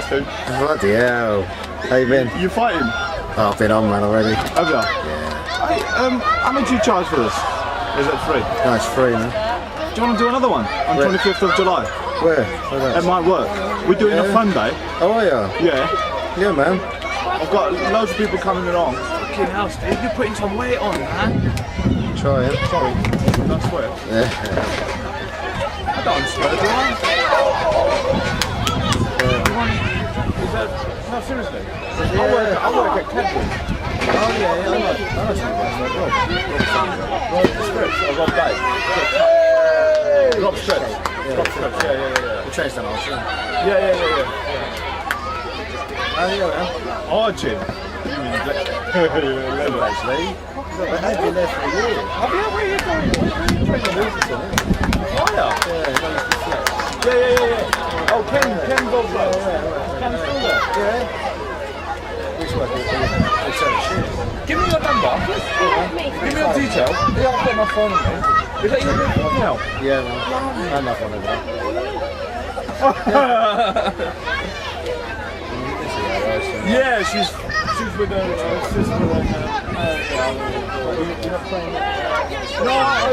first two. Bloody hell. How you been? You fighting? Oh, I've been on, man, already. Have you? Yeah. Hey, how much do you charge for this? Is it free? No, it's free, man. Do you want to do another one on Where? 25th of July? Where? It might work. We're doing a fun day. How are you? Yeah. Yeah, man. I've got loads of people coming along. Fucking hell, Steve, you're putting some weight on, man. Try it. Sorry, don't swear. Yeah. I don't swear, do I? Is that... No, seriously. I work at Cadbury. Oh, yeah, I know Rob Stretch, or Rob Day. Rob Stretch. Rob Stretch, yeah. We changed that last year. Yeah. Oh, yeah, man. Oh, Jim. Actually. I've been there for a year. Oh, yeah, where are you going? Oh, yeah. Yeah. Oh, Ken Boblow. Ken's still there. Yeah. Which one? Give me your number. Give me your detail. Yeah, I've got my phone on me. Is that your new phone now? Yeah, man. I have one over there. Yeah, she's with her sister. No,